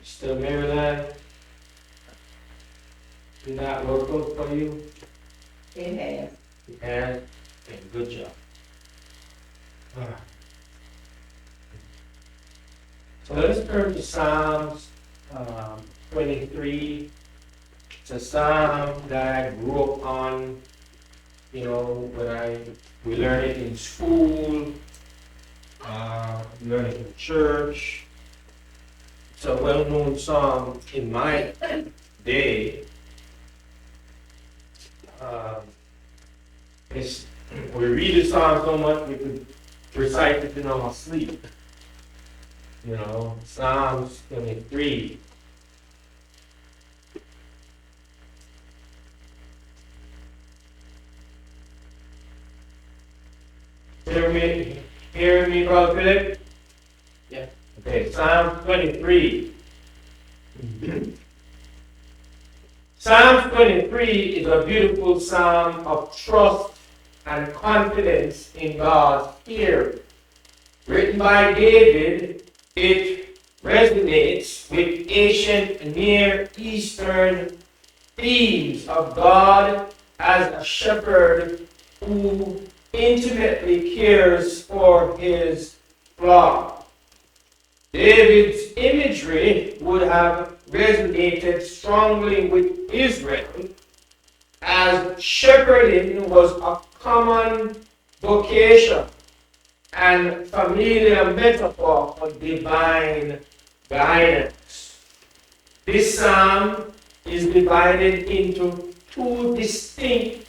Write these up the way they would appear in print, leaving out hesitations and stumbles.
Still Maryland, did that work out for you? It has. It has? Okay, good job. Alright. So let's turn to Psalms 23. It's a psalm that I grew up on, when we learn it in school, we learn it in church. It's a well-known song in my day. It's, we read the song so much we could recite it in our sleep. Psalms 23. Hear me, Brother Philip? Yeah. Okay, Psalm 23. Psalm 23 is a beautiful psalm of trust and confidence in God's care. Written by David, it resonates with ancient Near Eastern themes of God as a shepherd who intimately cares for his flock. David's imagery would have resonated strongly with Israel, as shepherding was a common vocation and familiar metaphor for divine guidance. This psalm is divided into two distinct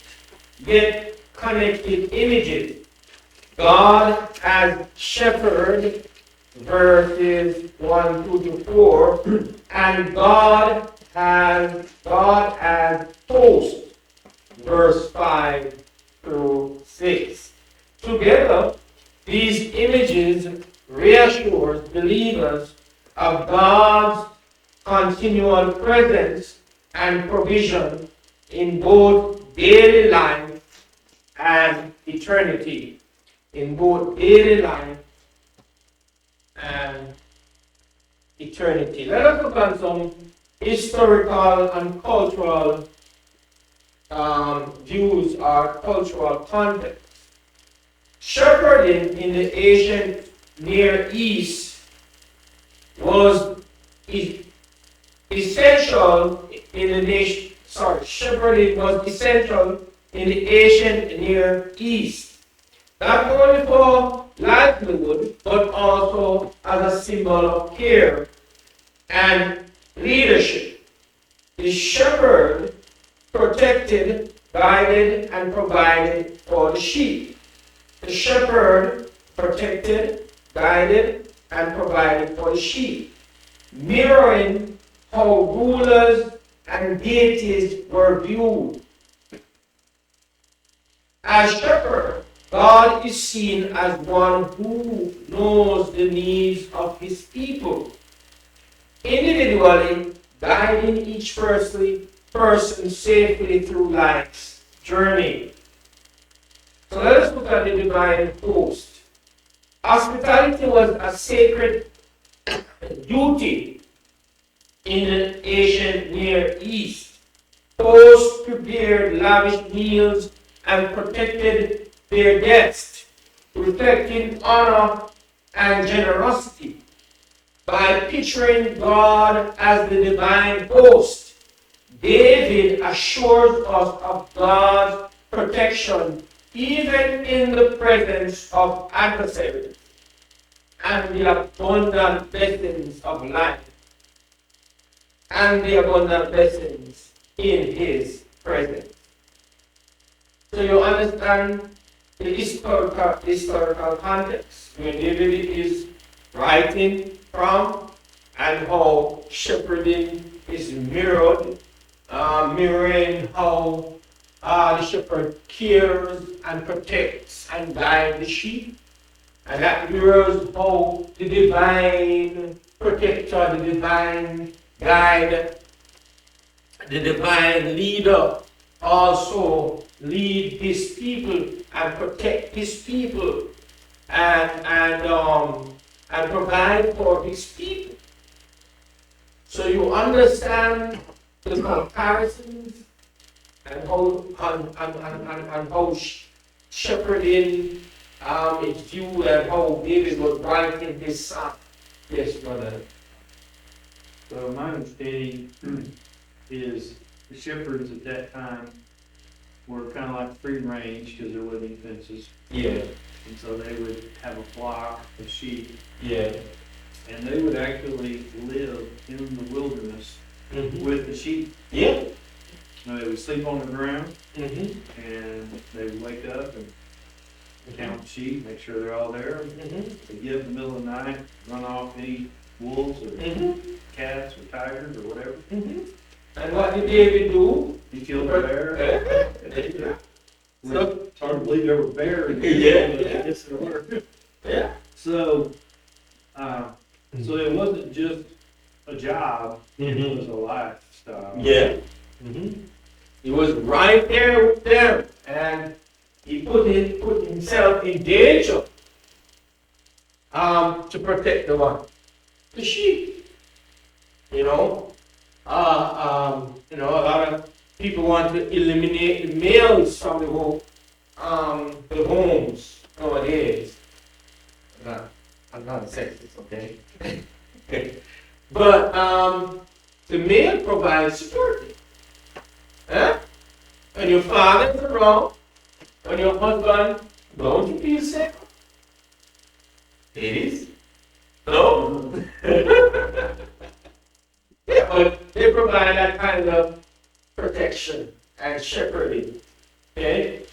yet connected images. God as shepherd, verses 1, 2 to 4, and God as host, verse 5 through 6. Together, these images reassure believers of God's continual presence and provision in both daily life and eternity. In both daily life and eternity. Let us look at some historical and cultural views or cultural context. Shepherding in the ancient Near East was essential in the nation. Shepherding was essential in the ancient Near East, not only for livelihood, but also as a symbol of care and leadership. The shepherd protected, guided, and provided for the sheep. The shepherd protected, guided, and provided for the sheep, mirroring how rulers and deities were viewed. As shepherd, God is seen as one who knows the needs of his people, individually guiding each person safely through life's journey. So let us look at the divine host. Hospitality was a sacred duty in the ancient Near East. Hosts prepared lavish meals and protected their guests, reflecting honor and generosity. By picturing God as the divine host, David assures us of God's protection even in the presence of adversaries and the abundant blessings of life and the abundant blessings in his presence. So you understand the historical context where David is writing from and how shepherding is mirroring how the shepherd cares and protects and guides the sheep. And that mirrors how the divine protector, the divine guide, the divine leader also lead his people and protect his people and provide for his people. So you understand the comparisons and how shepherding is viewed and how David was writing his psalm. Yes, brother. So my understanding is the shepherds at that time were kind of like free range because there wasn't any fences. Yeah, And so they would have a flock of sheep yeah. and they would actually live in the wilderness Mm-hmm. with the sheep. Yeah. They would sleep on the ground Mm-hmm. and they would wake up and count sheep, make sure they're all there. Mm-hmm. They get up in the middle of the night, run off any wolves or Mm-hmm. cats or tigers or whatever. Mm-hmm. And what did David do? He killed a bear. Yeah. So, It's hard to believe there were bears. Yeah. Yes, there were. yeah. So, so it wasn't just a job, it was a lifestyle. Yeah. Mm-hmm. He was right there with them, and he put himself in danger to protect the sheep. You know, a lot of people want to eliminate the males from the homes nowadays. I'm not sexist, okay? But the male provides security. Huh? When your father is around, when your husband, don't you feel safe? Ladies? No? Yeah, but they provide that kind of protection and shepherding. Okay?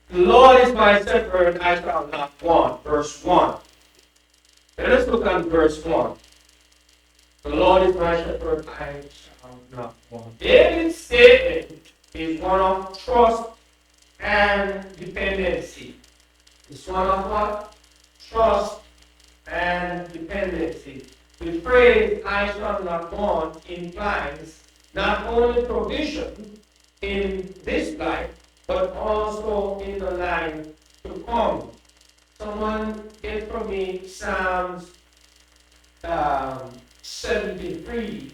The Lord is my shepherd, I shall not want. Verse 1. Let us look at verse 1. The Lord is my shepherd, I shall not want. David's statement is one of trust and dependency. It's one of what? Trust and dependency. The phrase I shall not want implies not only provision in this life, but also in the life to come. Someone get for me Psalms 73.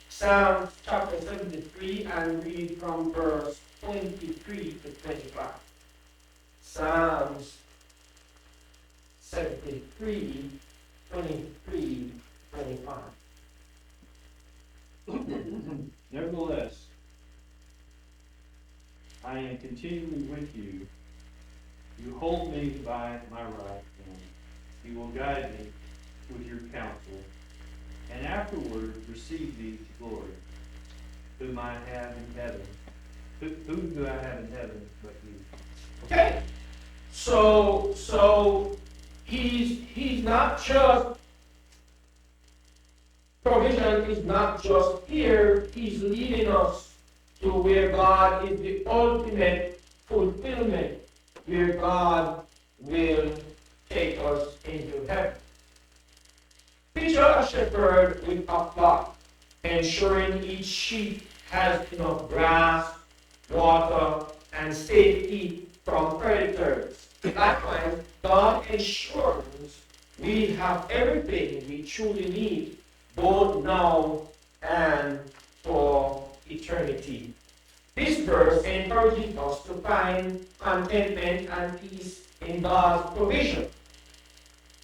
Psalms chapter 73 and read from verse 23 to 25. Psalms 73, 23, 25. Nevertheless, I am continually with you. You hold me by my right hand. You will guide me with your counsel, and afterward receive thee to glory. Whom I have in heaven. Whom do I have in heaven but you? Okay. So he's not just provision is not just here, he's leading us to where God is the ultimate fulfillment, where God will take us into heaven. Picture a shepherd with a flock, ensuring each sheep has enough grass, water, and safety from predators. Likewise, God ensures we have everything we truly need, both now and for eternity. This verse encourages us to find contentment and peace in God's provision.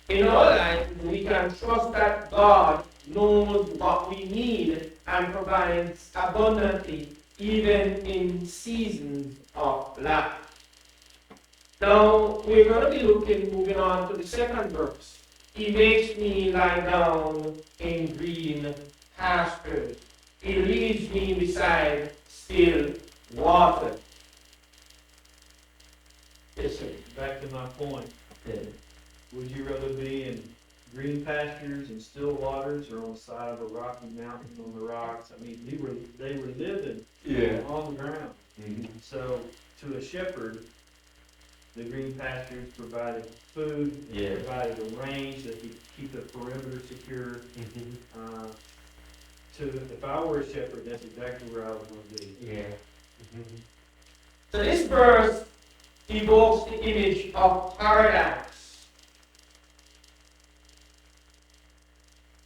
In our life, we can trust that God knows what we need and provides abundantly, even in seasons of lack. Now, we're going to be moving on to the second verse. He makes me lie down in green pastures. He leads me beside still water. Yes, sir. Back to my point. Yeah. Would you rather be in green pastures and still waters, or on the side of a rocky mountain on the rocks? I mean, they were living on the ground. Mm-hmm. So, to a shepherd, the green pastures provided food, Yeah. provided a range that could keep the perimeter secure. Mm-hmm. If I were a shepherd, that's exactly where I would want to be. Yeah. Mm-hmm. So this verse evokes the image of paradise.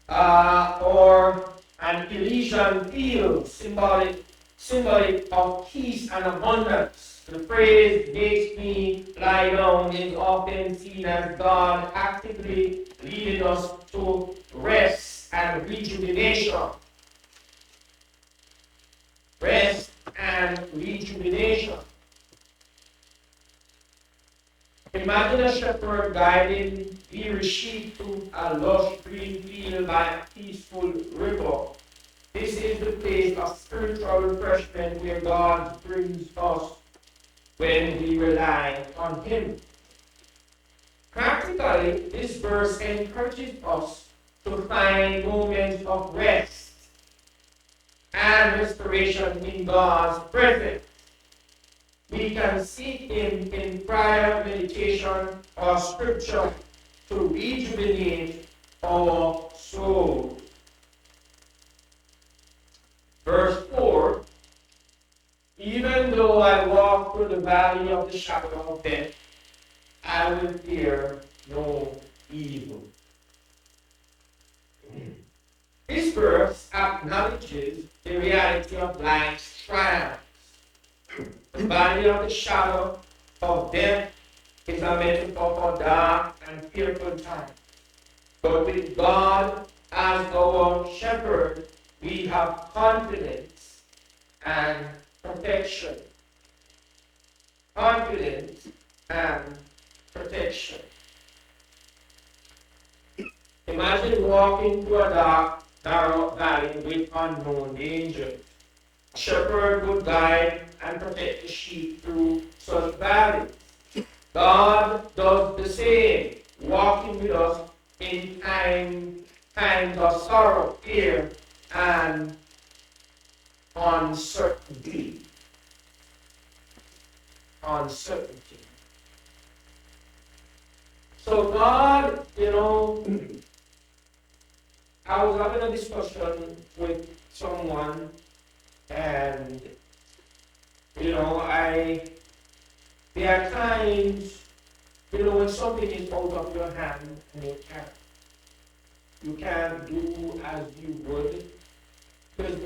or an Elysian field, symbolic of peace and abundance. The phrase makes me lie down is often seen as God actively leading us to rest and rejuvenation. Rest and rejuvenation. Imagine a shepherd guiding weary sheep to a lush green field by a peaceful river. This is the place of spiritual refreshment where God brings us when we rely on Him. Practically, this verse encourages us to find moments of rest and restoration in God's presence. We can seek Him in prayer, meditation, or scripture to rejuvenate our soul. Verse 4, even though I walk through the valley of the shadow of death, I will fear no evil. This verse acknowledges the reality of life's triumphs. The valley of the shadow of death is a metaphor for dark and fearful times. But with God as our shepherd, we have confidence and protection. Confidence and protection. Imagine walking through a dark, narrow valley with unknown dangers. A shepherd would guide and protect the sheep through such valleys. God does the same, walking with us in times of sorrow, fear, and uncertainty. Uncertainty. So God, I was having a discussion with someone, and there are times, when something is out of your hand and you can't do as you would, because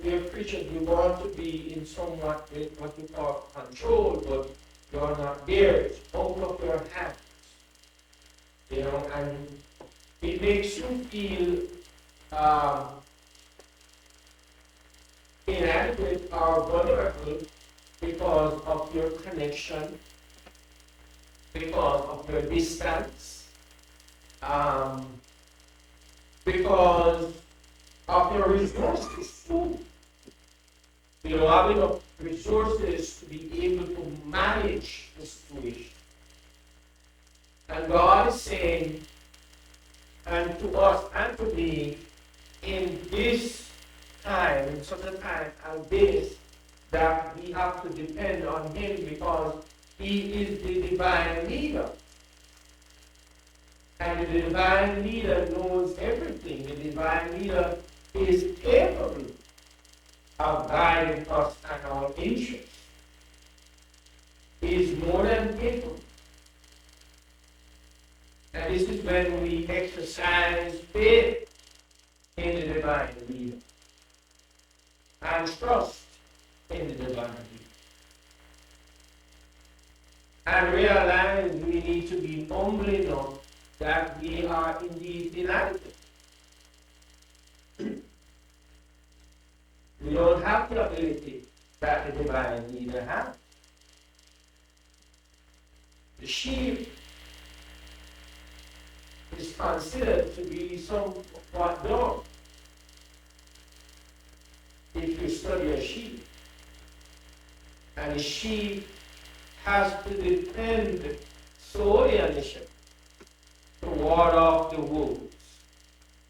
we're creatures, we want to be in somewhat with what you call control, but you're not there. It's out of your hands. And it makes you feel inadequate or vulnerable because of your connection, because of your distance, because of your resources too. Having enough resources to be able to manage the situation. And God is saying, and to us and to me, in this time, in such a time as this, that we have to depend on Him because He is the divine leader. And the divine leader knows everything. The divine leader is capable of guiding us and our interests. He is more than capable. And this is when we exercise faith in the divine leader and trust in the divine leader. And realize we need to be humble enough that we are indeed inadequate. We don't have the ability that the divine leader has. The sheep is considered to be somewhat dumb. If you study a sheep, and the sheep has to depend solely on the shepherd to ward off the wolves,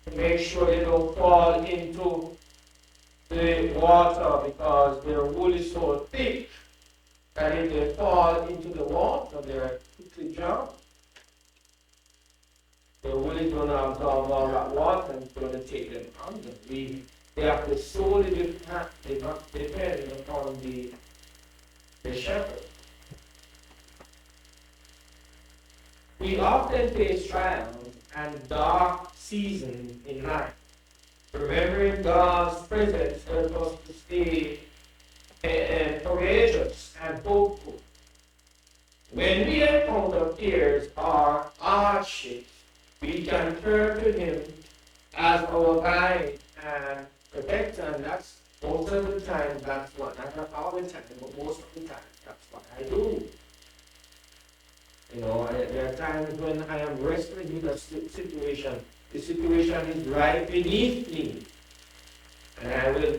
to make sure they don't fall into the water because their wool is so thick that if they fall into the water, they are quickly drowned. The wool is going to absorb all that water and it's going to take them under. They have to solely depend upon the shepherd. We often face trials and dark seasons in life. Remembering God's presence helps us to stay courageous and hopeful. When we encounter fears or hardships, we can turn to Him as our guide and protector, and that's most of the time, that's what, not all the time, but most of the time, that's what I do. You know, there are times when I am wrestling with a situation. The situation is right beneath me. And I will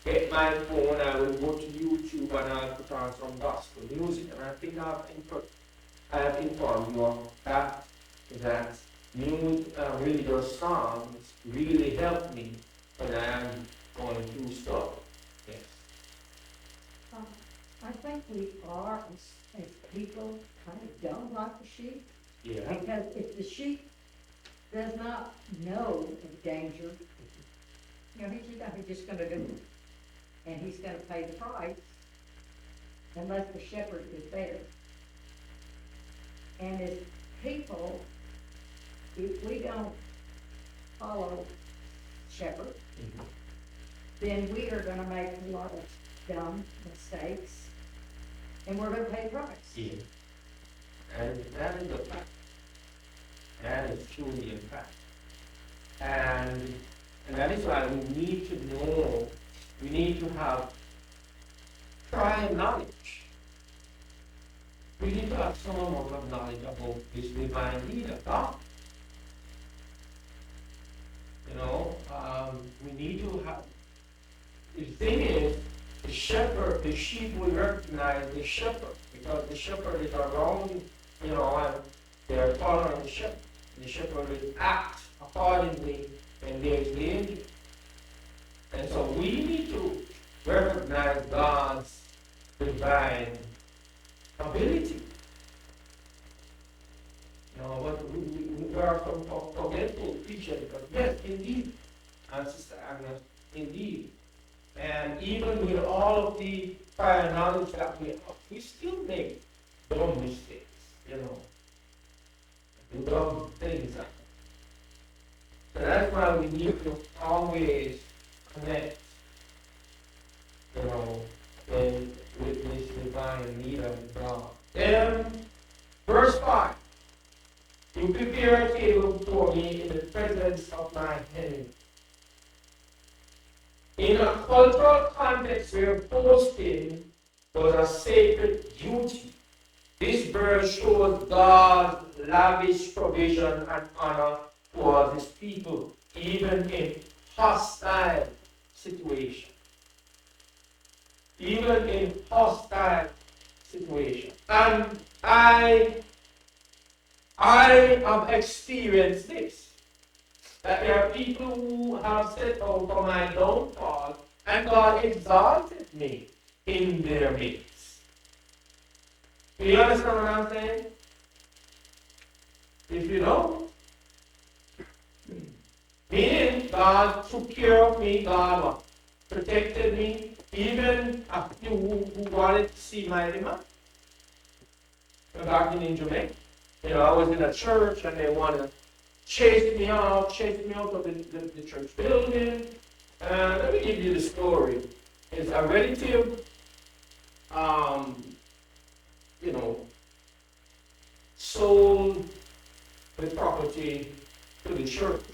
get my phone, I will go to YouTube and I'll put on some gospel music. And I think I have informed you of that new religious songs really help me when I am going through stuff. Yes. I think we are, as people, kind of don't like the sheep, Yeah. because if the sheep does not know of danger, he's just gonna do it. And he's gonna pay the price unless the shepherd is there. And as people, if we don't follow shepherd, then we are gonna make a lot of dumb mistakes, and we're gonna pay the price. Yeah. And that is a fact. That is truly a fact. And that is why we need to know, we need to have prior knowledge. We need to have some amount of knowledge about this divine leader, God. You know, we need to have, the thing is, the shepherd, the sheep will recognize the shepherd, because the shepherd is around, you know, and they're following the shepherd. The shepherd will act accordingly when there is danger. And so we need to recognize God's divine ability. You know, but we are forgetful creatures, because yes, indeed, and Sister Agnes, indeed. And even with all of the prior knowledge that we have, we still make dumb mistakes, you know. Do dumb things. So that's why we need to always connect, you know, with this divine leader of God. Then, verse 5. You prepare a table before me in the presence of my enemies. In a cultural context where boasting was a sacred duty, this verse shows God's lavish provision and honor towards his people, even in hostile situations. Even in hostile situations. And I have experienced this. That there are people who have set out for my downfall, and God exalted me in their midst. Do you understand what I'm saying? If you don't, meaning God took care of me, God protected me, even a few who wanted to see my demise. Back in Jamaica, you know, I was in a church and they wanted to chased me out of the church building. Let me give you the story. It's a relative, you know, sold the property to the church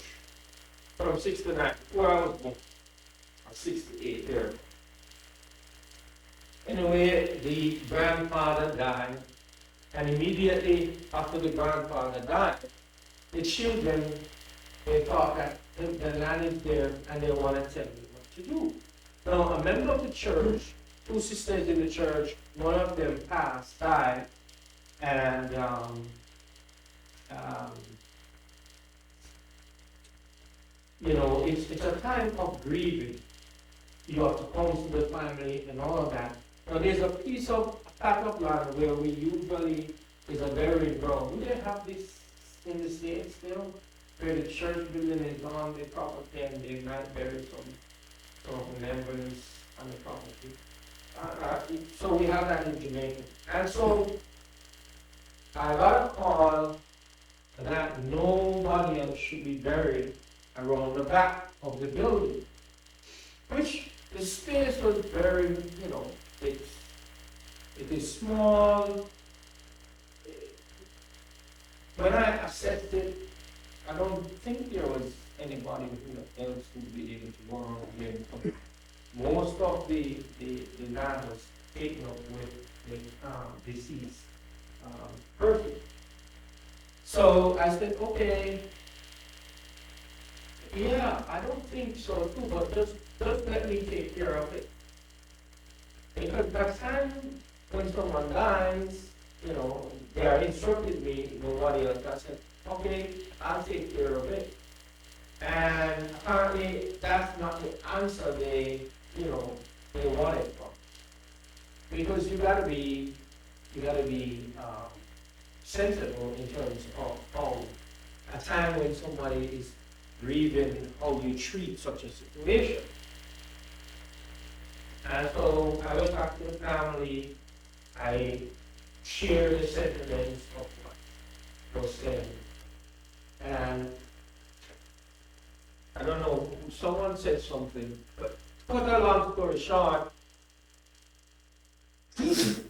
from 69, 4 hours ago, or 68 there. Anyway, the grandfather died, and immediately after the grandfather died, the children, they thought that the land is there and they want to tell me what to do. Now, a member of the church, two sisters in the church, one of them died, and you know, it's a time of grieving. You have to counsel the family and all of that. Now, there's a piece of patch of land where we usually is a burial ground. Do they have this in the States still, where the church building is on the property and they might bury some members on the property? So we have that in Jamaica. And so I got a call that nobody else should be buried around the back of the building, which the space was very, it's, it is small. When I assessed it, I don't think there was anybody who else who would be able to go around here. Most of the land was taken up with deceased person. So I said, okay, yeah, I don't think so too, but just let me take care of it. Because that time when someone dies, they are instructed me, nobody else. I said, okay, I'll take care of it. And apparently that's not the answer they wanted from. Because you gotta be sensible in terms of a time when somebody is grieving, how you treat such a situation. And so I went back to the family. I shared the sentiments of what was said. And I don't know, someone said something, but to cut a long story short, excuse me.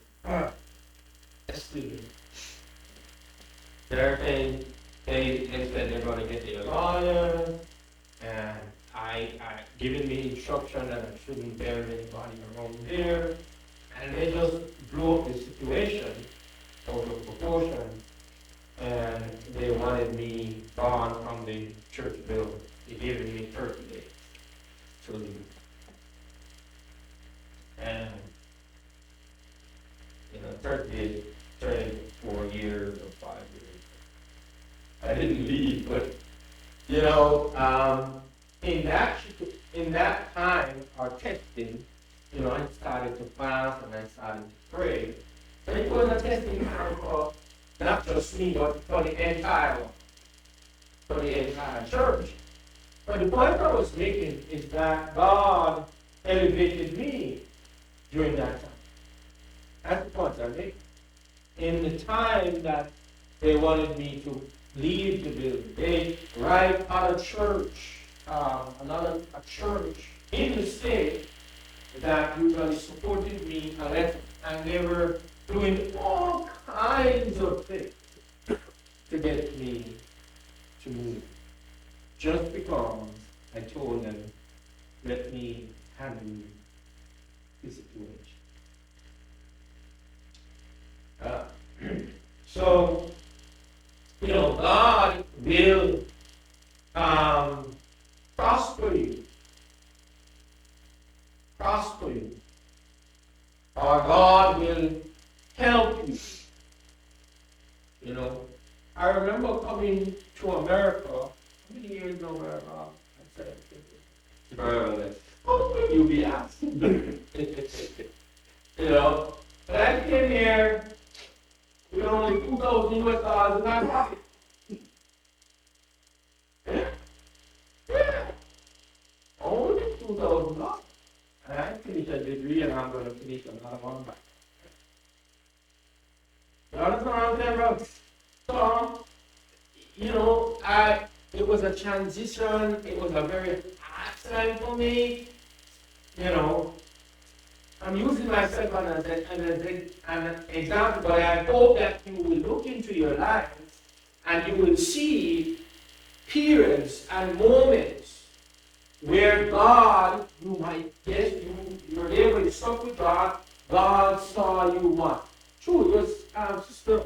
They said they're going to get their lawyer, and I given me instruction that I shouldn't bury anybody around there, and they just blew up the situation out of proportion, and they wanted me gone from the church building. They gave me 30 days to leave. And 30 days turned 4 years or 5 years. I didn't leave, but in that time or testing, I started to fast and I started to pray. And it was a testing time for not just me, but for the entire church. But the point I was making is that God elevated me during that time. That's the point I make. In the time that they wanted me to leave the building, they right out of church, a church in the state that usually supported me a lot, and they were doing all kinds of things to get me to move. Just because I told them, let me handle the situation. So, God will prosper you. Or God will help you. I remember coming to America. How many years in America? I said, how will you be asking? But I came here with only $2,000 in my pocket. Yeah. Only $2,000. And I finished a degree and I'm going to finish another one back. You understand what I'm saying, bro? So, it was a transition. It was a very hard time for me. I'm using myself as an example, but I hope that you will look into your lives and you will see periods and moments where God, you were able to stuck with God, God saw you what? True, it was Sister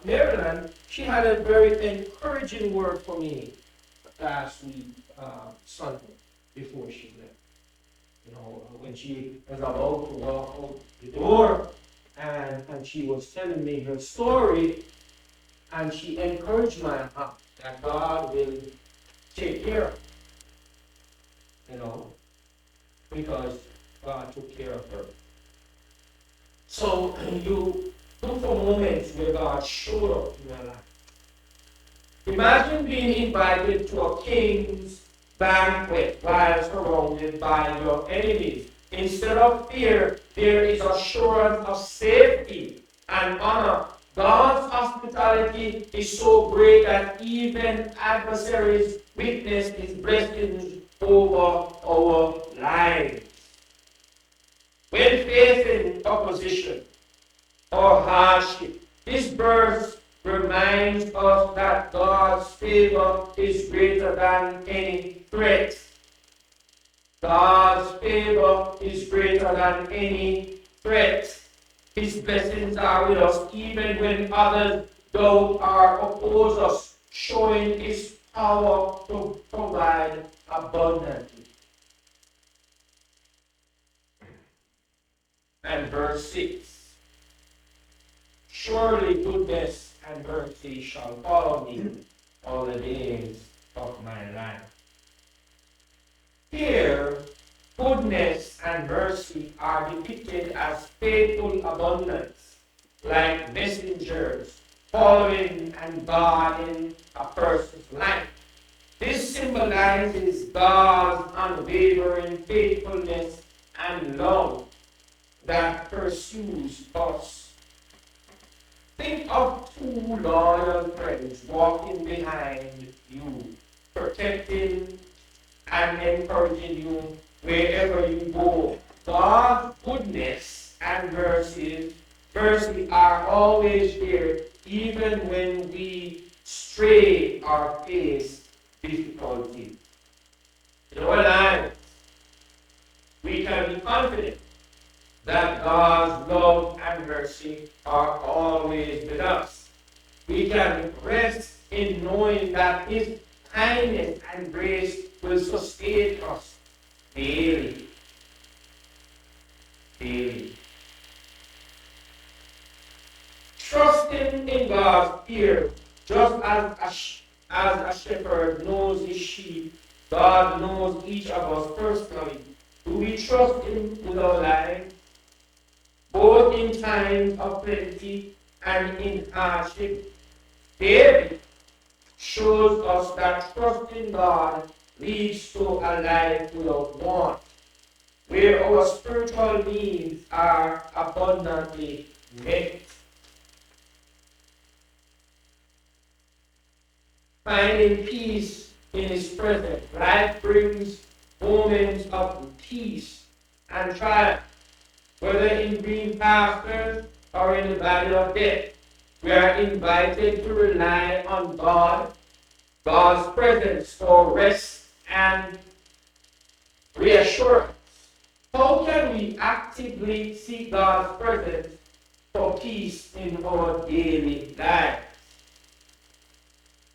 Marilyn, she had a very encouraging word for me last week, Sunday, before she left. When she was about to walk out the door, and she was telling me her story, and she encouraged my heart that God will take care of her, because God took care of her. So you look for moments where God showed up in your life. Imagine being invited to a king's banquet while surrounded by your enemies. Instead of fear, there is assurance of safety and honor. God's hospitality is so great that even adversaries witness his blessings over our lives. When facing opposition or hardship, this verse reminds us that God's favor is greater than any threat. God's favor is greater than any threat. His blessings are with us even when others doubt or oppose us, showing his power to provide abundantly. And verse 6. Surely goodness and mercy shall follow me all the days of my life. Here, goodness and mercy are depicted as faithful abundance, like messengers following and guarding a person's life. This symbolizes God's unwavering faithfulness and love that pursues us. Think of two loyal friends walking behind you, protecting and encouraging you wherever you go. God's goodness and mercy are always there, even when we stray or face difficulty. In our lives, we can be confident that God's love and mercy are always with us. We can rest in knowing that his kindness and grace will sustain us daily. Daily. Trusting in God's care, just as a shepherd knows his sheep, God knows each of us personally. Do we trust him with our lives? Both in times of plenty and in hardship. David shows us that trusting God leads to a life without want, where our spiritual needs are abundantly met. Finding peace in his presence, life brings moments of peace and triumph, whether in green pastures or in the valley of death. We are invited to rely on God's presence for rest and reassurance. How can we actively seek God's presence for peace in our daily lives?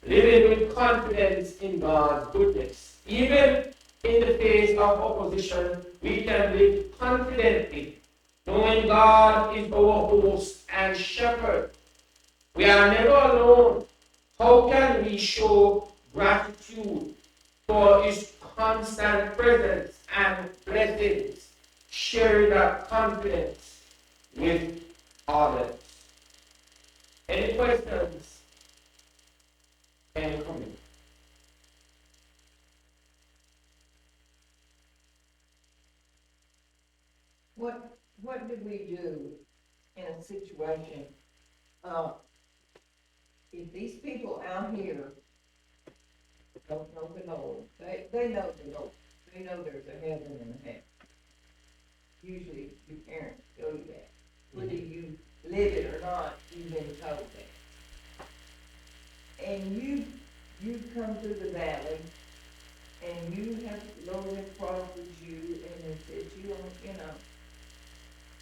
Living with confidence in God's goodness. Even in the face of opposition, we can live confidently, knowing God is our host and shepherd. We are never alone. How can we show gratitude for his constant presence and blessings, sharing that confidence with others? Any questions? Any comments? What do we do in a situation, if these people out here don't know the Lord, they know the Lord, they know there's a heaven and a hell. Usually your parents tell you that, whether you live it or not, you've been told that. And you come through the valley, and you have, Lord has prospered you, and has set you on,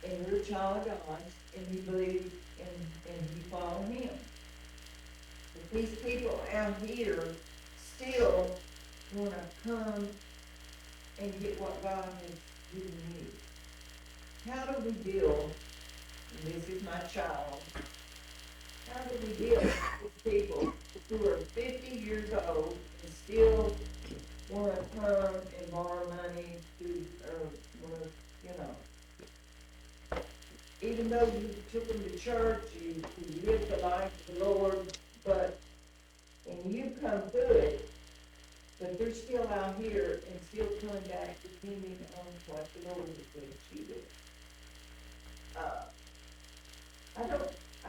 and you're a child of God, and you believe and you follow him. But these people out here still wanna come and get what God has given you. How do we deal, and this is my child, how do we deal with people who are 50 years old and still wanna come and borrow money to, or wanna, even though you took them to church, you lived the life of the Lord, but, and you come through it, but they're still out here and still coming back depending on what the Lord has blessed you with.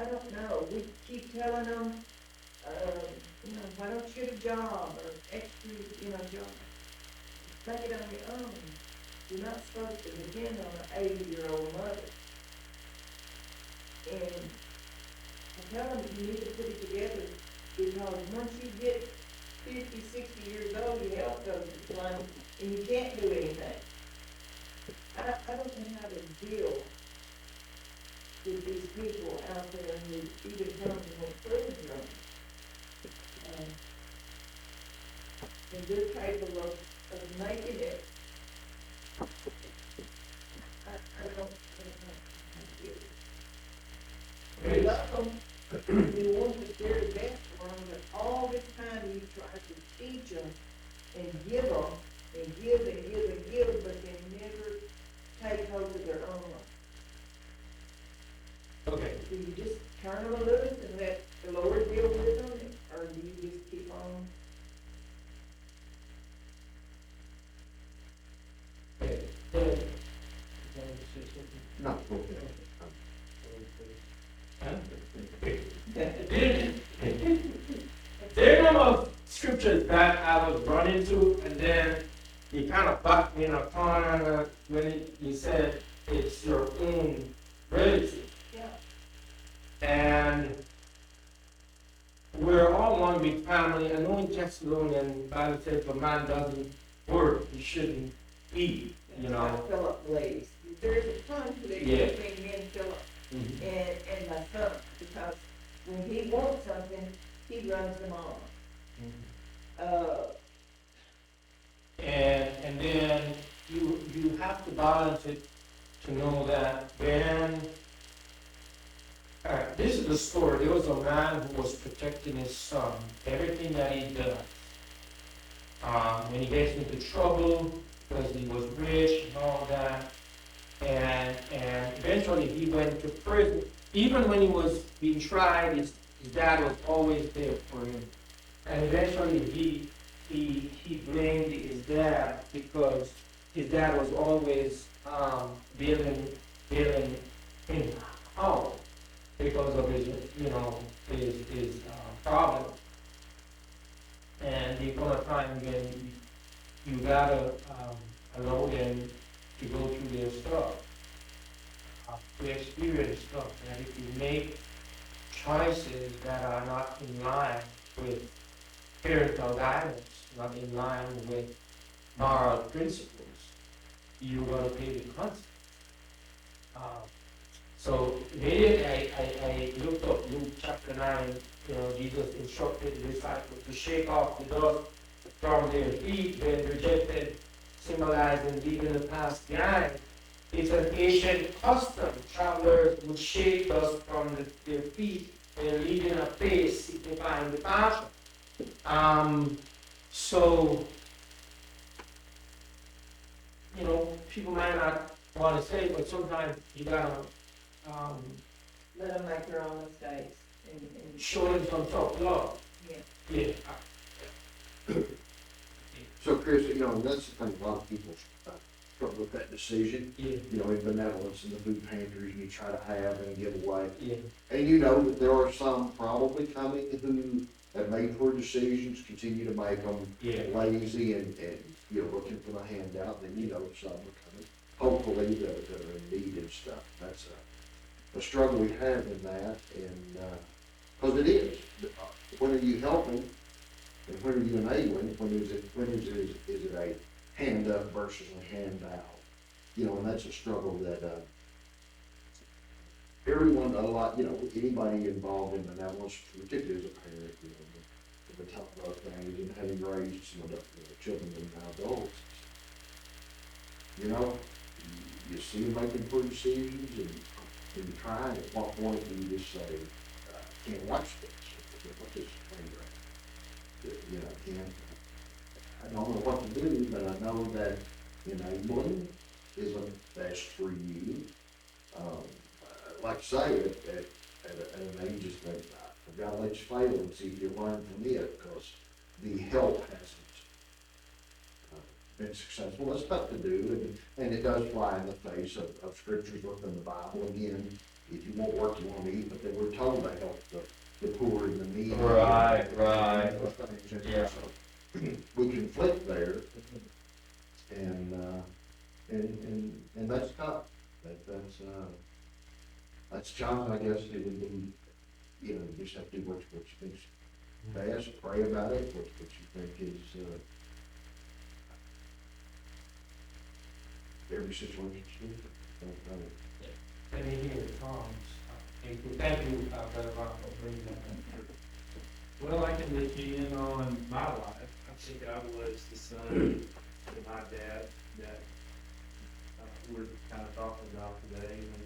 I don't know, we keep telling them, why don't you get a job or extra, job? Make it on your own. You're not supposed to depend on an 80-year-old mother. And I tell them you need to put it together because once you get 50, 60 years old, your health goes decline and you can't do anything. I don't know how to deal with these people out there who even come with prison drugs. And they're capable of making it. I don't know how to do it. We love them, we want the very best for them, but all this time you try to teach them and give them, and give and give and give, but they never take hold of their own life. Okay, Do you just turn them loose and let the Lord deal with them, or do you just keep on? okay. No, okay. There are a number of scriptures that I was running to, and then you kind of backed me in a corner when you said it's your own relative. Yeah. And we're all one big family. I know in Thessalonian, the Bible says if a man doesn't work, he shouldn't eat, you know. Like Philip believes. There's a conflict Yeah. between me and Philip Mhm. and my son, because when he wants something, he runs them on. And then you have to balance it to know that when this is the story. There was a man who was protecting his son, everything that he does. When he gets into trouble because he was rich and all that, and eventually he went to prison. Even when he was being tried, his dad was always there for him. And eventually he blamed his dad because his dad was always bailing him out because of his problem. And there's gonna time when you gotta allow them to go through their stuff, to experience stuff. And if you make choices that are not in line with parental guidance, not in line with moral principles, you're going to pay the consequence. So immediately I looked up Luke chapter 9, Jesus instructed the disciples to shake off the dust from their feet when rejected, symbolizing leaving the past behind. It's an ancient custom. Travelers would shake dust from their feet when leaving a place, signifying departure. So, people might not want to say it, but sometimes you gotta let them make their own mistakes and show them some self-love. yeah. Yeah. So Chris, and that's the thing, a lot of people struggle with that decision, Yeah. In benevolence in the food pantries, you try to have and give away. Yeah. And you know that there are some probably coming who have made poor decisions, continue to make them Yeah. lazy and looking for the handout, then some are coming, hopefully that are in need and stuff. That's a struggle we have in that, and, cause it is, when are you helping and when are you enabling, when is it a hand up versus a hand out? And that's a struggle that, everyone, a lot, anybody involved in benevolence, particularly as a parent, the top of things and having raised some of the children and now adults. You see them making poor decisions and you try, and at what point do you just say, can't watch this, what this can't, I don't know what to do, but I know that enabling isn't best for you. Like I say, at an age just like that, I've got to let you fail and see if you learn from it, because the help hasn't been successful. That's tough to do, and it does fly in the face of scriptures within the Bible. Again, if you won't work, you won't eat, but then we're told to help the poor and the needy. Right, and right. those things. And Yeah. so, we conflict there, and that's tough. That's challenging, I guess. It would be, you know, you just have to do what you think's best, pray about it, what you think is, every situation's different. Let me hear Tom's. Thank you, Brother Ron, for bringing that up. Well, I can let you in on my life. I think I was the son to my dad that we're kind of talking about today. When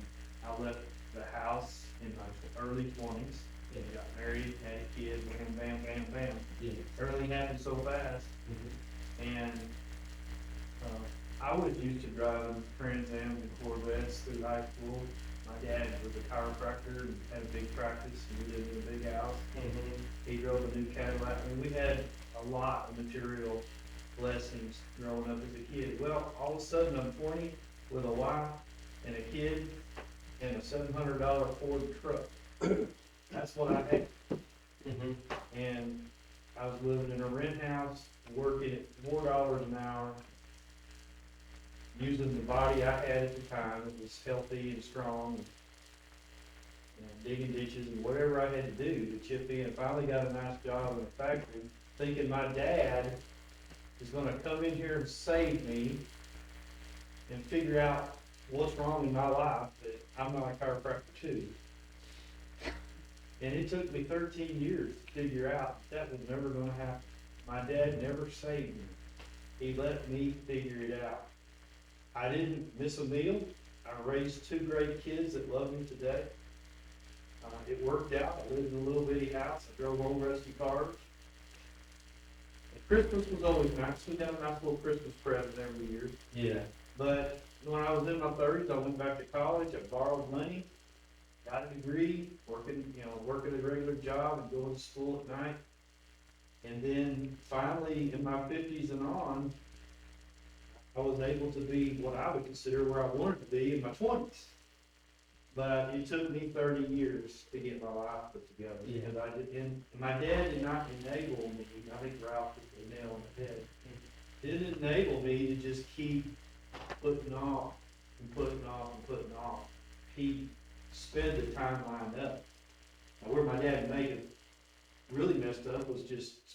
I left the house in my early 20s, and got married, had a kid, bam, bam, bam, bam. Yeah. Everything happened so fast. And I was used to driving Trans Am and Corvettes through high school. My dad was a chiropractor and had a big practice, and we lived in a big house. He drove a new Cadillac. I mean, we had a lot of material blessings growing up as a kid. Well, all of a sudden, I'm 20 with a wife and a kid and a $700 Ford truck. That's what I had. And I was living in a rent house, working at $4 an hour, using the body I had at the time. It was healthy and strong, and digging ditches and whatever I had to do to chip in. Finally got a nice job in a factory, thinking my dad is gonna come in here and save me and figure out what's wrong in my life, that I'm not a chiropractor too. And it took me 13 years to figure out that was never gonna happen. My dad never saved me. He let me figure it out. I didn't miss a meal. I raised 2 great kids that love me today. It worked out. I lived in a little bitty house. I drove old rusty cars. And Christmas was always nice. We got a nice little Christmas present every year. Yeah. But when I was in my 30s, I went back to college. I borrowed money, got a degree, working a regular job and going to school at night. And then finally, in my 50s and on, I was able to be what I would consider where I wanted to be in my 20s. But it took me 30 years to get my life put together. Yeah. Because I did, and my dad did not enable me. I think Ralph hit the nail on the head. He didn't enable me to just keep putting off and putting off and putting off. He sped the timeline up. Now, where my dad made it really messed up was just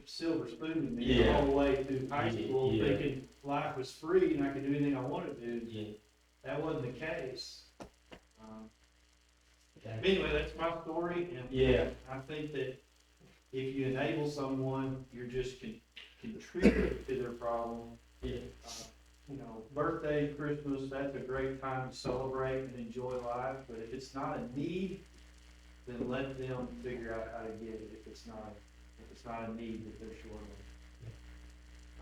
silver spooning me Yeah. all the way through high school, Yeah. thinking life was free and I could do anything I wanted to do. Yeah. That wasn't the case. But anyway, that's my story, and Yeah. I think that if you enable someone, you're just contributing to their problem. Yeah. Birthday, Christmas, that's a great time to celebrate and enjoy life, but if it's not a need, then let them figure out how to get it if it's not a need that they're short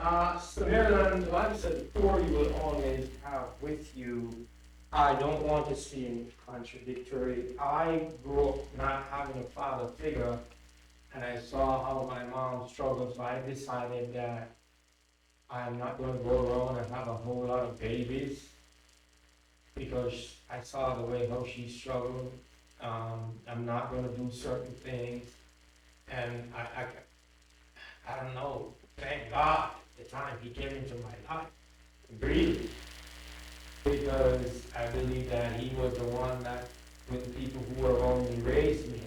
of. So Marilyn, the Bible said the poor you will always have with you. I don't want to seem contradictory. I grew up not having a father figure, and I saw how my mom struggled, so I decided that I'm not going to go around and have a whole lot of babies, because I saw the way how she struggled. I'm not going to do certain things, and I don't know, thank God at the time he came into my life, really, because I believe that he was the one that, with the people who were around me, raised me,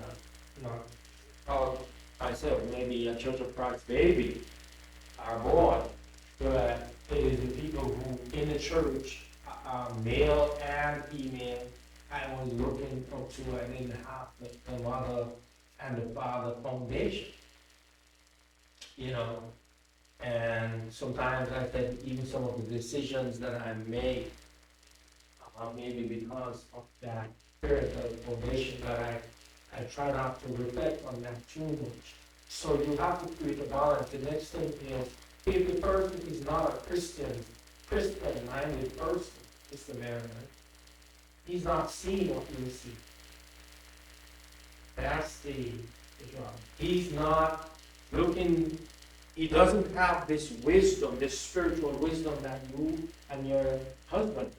called myself maybe a Church of Christ baby, our boy, so that it is the people who in the church, male and female, I was looking up to. I didn't have the mother and the father foundation, and sometimes I think even some of the decisions that I made, maybe because of that spiritual foundation, that I try not to reflect on that too much. So you have to create a balance. The next thing is, if the person is not a Christian-minded person, Mr. Maryland, he's not seeing what you see. That's the job. He's not looking, he doesn't have this wisdom, this spiritual wisdom that you and your husband.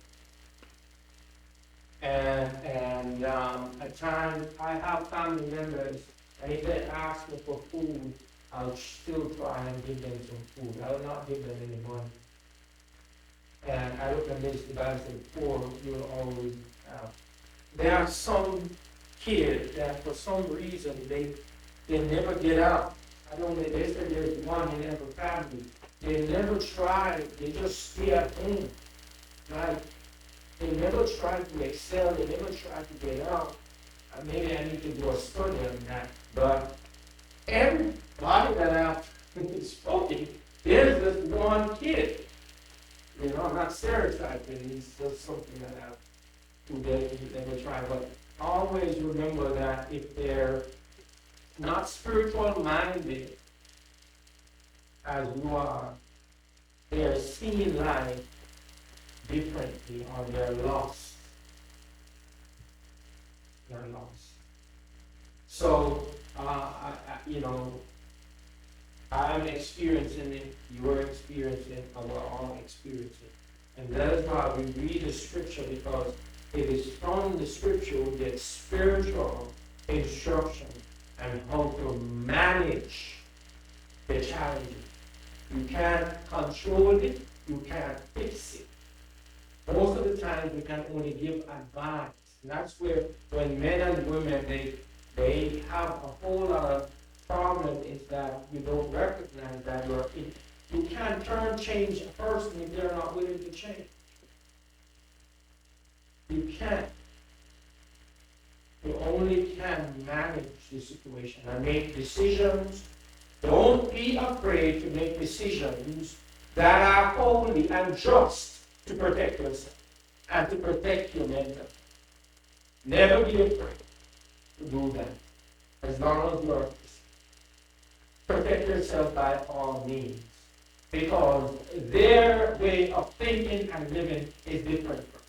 At times, I have family members, and if they ask me for food, I'll still try and give them some food. I will not give them any money. And I look at this, the Bible says, poor you'll always have. There are some kids that for some reason they never get out. I don't know, they said there's one in every family. They never try, they just stay at home. Right? They never try to excel, they never try to get out. Maybe I need to do a study on that. But everybody that I've spoken, there's this one kid. You know, I'm not stereotyping, it's just something that I've never tried. But always remember that if they're not spiritual minded as you are, they're seeing life differently or they're lost. They're lost. So, I'm experiencing it, you're experiencing it, and we're all experiencing it. And that is why we read the scripture, because it is from the scripture we get spiritual instruction and how to manage the challenges. You can't control it, you can't fix it. Most of the time we can only give advice. And that's where when men and women they have a whole lot of problem is that you don't recognize that you can't change a person if they're not willing to change. You can't. You only can manage the situation and make decisions. Don't be afraid to make decisions that are holy and just to protect yourself and to protect your mental. Never be afraid to do that. As long as you're protect yourself by all means. Because their way of thinking and living is different from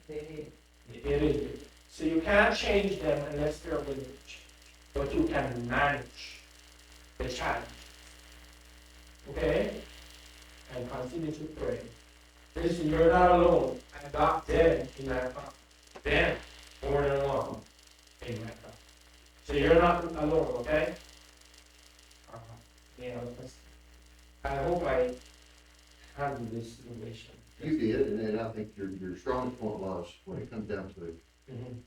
you. It is different. So you can't change them unless they're willing to change. But you can manage the challenge. Okay? And continue to pray. Listen, you're not alone. I got them in my family. Them, more than one in my family. So you're not alone, okay? I hope I handled this situation. You did, and I think your strongest point was when it comes down to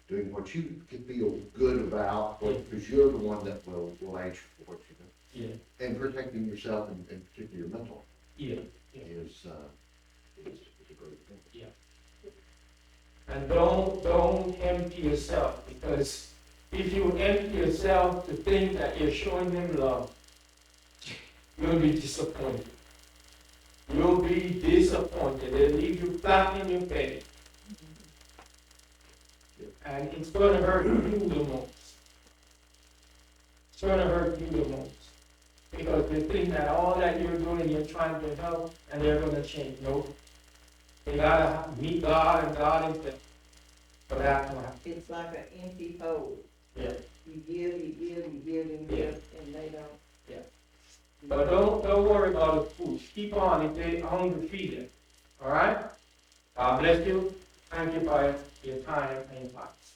doing what you can feel good about, because you're the one that will answer for what you do. Yeah. And protecting yourself and particularly your mental is a great thing. Yeah. And don't empty yourself, because if you empty yourself to think that you're showing them love, you'll be disappointed. You'll be disappointed. They'll leave you flat in your face. And it's going to hurt you the most. It's going to hurt you the most. Because they think that all that you're doing, you're trying to help, and they're going to change. Nope. They got to meet God and God himself for that to happen. It's like an empty hole. Yeah. You give, and they don't. Yeah. But don't worry about the food. Keep on. If they're hungry, feed them. All right? God bless you. Thank you for your time and your thoughts.